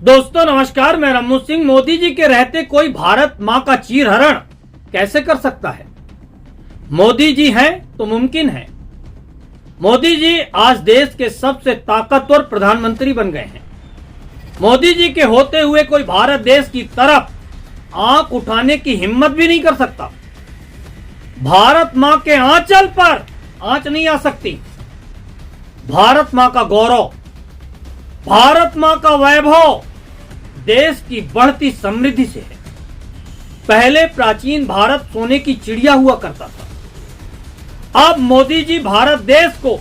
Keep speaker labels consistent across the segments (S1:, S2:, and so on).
S1: दोस्तों नमस्कार, मैं रमू सिंह। मोदी जी के रहते कोई भारत मां का चीरहरण कैसे कर सकता है? मोदी जी हैं तो मुमकिन है। मोदी जी आज देश के सबसे ताकतवर प्रधानमंत्री बन गए हैं। मोदी जी के होते हुए कोई भारत देश की तरफ आंख उठाने की हिम्मत भी नहीं कर सकता। भारत मां के आंचल पर आंच नहीं आ सकती। भारत मां का गौरव, भारत मां का वैभव देश की बढ़ती समृद्धि से है। पहले प्राचीन भारत सोने की चिड़िया हुआ करता था। अब मोदी जी भारत देश को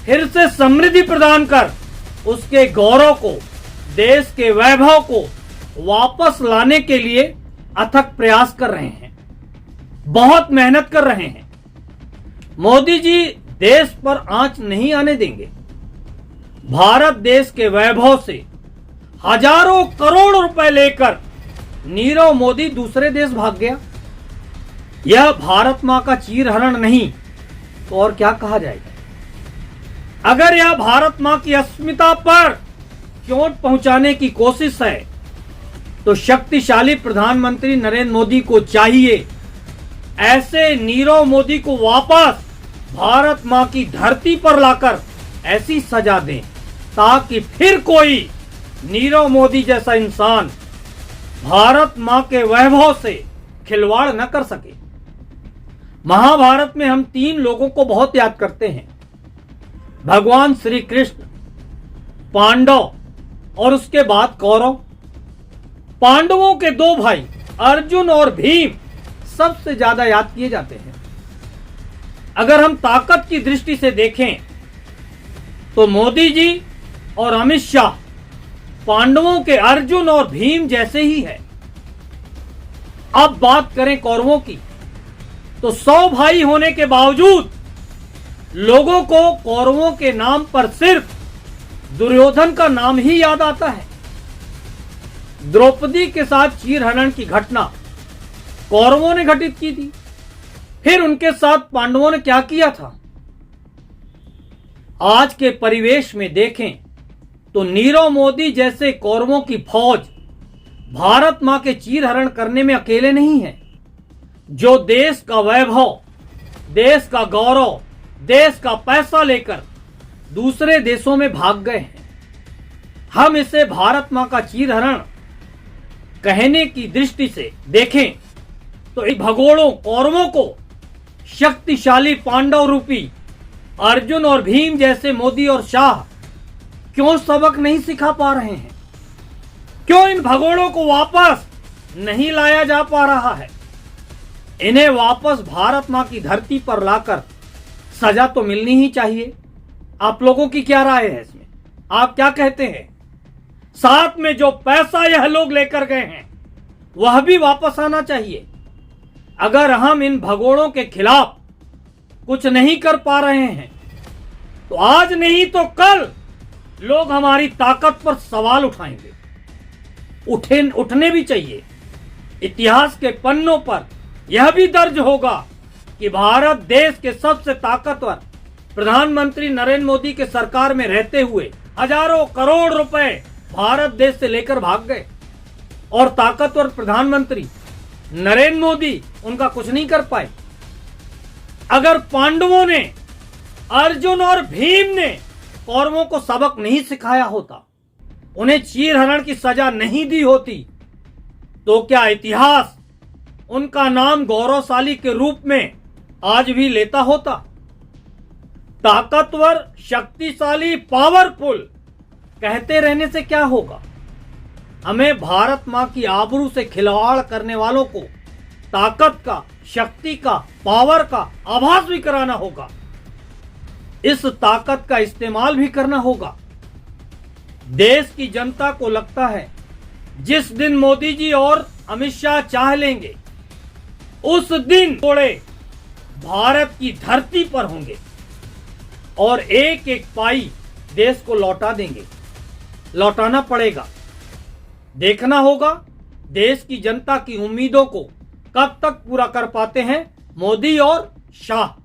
S1: फिर से समृद्धि प्रदान कर उसके गौरव को, देश के वैभव को वापस लाने के लिए अथक प्रयास कर रहे हैं, बहुत मेहनत कर रहे हैं। मोदी जी देश पर आंच नहीं आने देंगे। भारत देश के वैभव से हजारों करोड़ रुपए लेकर नीरव मोदी दूसरे देश भाग गया। यह भारत मां का चीरहरण नहीं तो और क्या कहा जाएगा? अगर यह भारत मां की अस्मिता पर चोट पहुंचाने की कोशिश है तो शक्तिशाली प्रधानमंत्री नरेंद्र मोदी को चाहिए ऐसे नीरव मोदी को वापस भारत मां की धरती पर लाकर ऐसी सजा दें ताकि फिर कोई नीरव मोदी जैसा इंसान भारत मां के वैभव से खिलवाड़ न कर सके। महाभारत में हम तीन लोगों को बहुत याद करते हैं, भगवान श्री कृष्ण, पांडव और उसके बाद कौरव। पांडवों के दो भाई अर्जुन और भीम सबसे ज्यादा याद किए जाते हैं। अगर हम ताकत की दृष्टि से देखें तो मोदी जी और अमित शाह पांडवों के अर्जुन और भीम जैसे ही है। अब बात करें कौरवों की तो 100 भाई होने के बावजूद लोगों को कौरवों के नाम पर सिर्फ दुर्योधन का नाम ही याद आता है। द्रौपदी के साथ चीरहरण की घटना कौरवों ने घटित की थी, फिर उनके साथ पांडवों ने क्या किया था? आज के परिवेश में देखें तो नीरव मोदी जैसे कौरवों की फौज भारत मां के चीरहरण करने में अकेले नहीं है। जो देश का वैभव, देश का गौरव, देश का पैसा लेकर दूसरे देशों में भाग गए हैं। हम इसे भारत मां का चीरहरण कहने की दृष्टि से देखें तो इन भगोड़ों कौरवों को शक्तिशाली पांडव रूपी अर्जुन और भीम जैसे मोदी और शाह क्यों सबक नहीं सिखा पा रहे हैं? क्यों इन भगोड़ों को वापस नहीं लाया जा पा रहा है? इन्हें वापस भारत मां की धरती पर लाकर सजा तो मिलनी ही चाहिए। आप लोगों की क्या राय है इसमें? आप क्या कहते हैं? साथ में जो पैसा यह लोग लेकर गए हैं वह भी वापस आना चाहिए। अगर हम इन भगोड़ों के खिलाफ कुछ नहीं कर पा रहे हैं तो आज नहीं तो कल लोग हमारी ताकत पर सवाल उठाएंगे। उठने भी चाहिए। इतिहास के पन्नों पर यह भी दर्ज होगा कि भारत देश के सबसे ताकतवर प्रधानमंत्री नरेंद्र मोदी के सरकार में रहते हुए हजारों करोड़ रुपए भारत देश से लेकर भाग गए और ताकतवर प्रधानमंत्री नरेंद्र मोदी उनका कुछ नहीं कर पाए। अगर पांडवों ने, अर्जुन और भीम ने कौरवों को सबक नहीं सिखाया होता, उन्हें चीरहरण की सजा नहीं दी होती, तो क्या इतिहास उनका नाम गौरवशाली के रूप में आज भी लेता होता? ताकतवर, शक्तिशाली, पावरफुल कहते रहने से क्या होगा? हमें भारत मां की आबरू से खिलवाड़ करने वालों को ताकत का, शक्ति का, पावर का आभास भी कराना होगा। इस ताकत का इस्तेमाल भी करना होगा। देश की जनता को लगता है जिस दिन मोदी जी और अमित शाह चाह लेंगे उस दिन थोड़े भारत की धरती पर होंगे और एक एक पाई देश को लौटा देंगे। लौटाना पड़ेगा। देखना होगा देश की जनता की उम्मीदों को कब तक पूरा कर पाते हैं मोदी और शाह।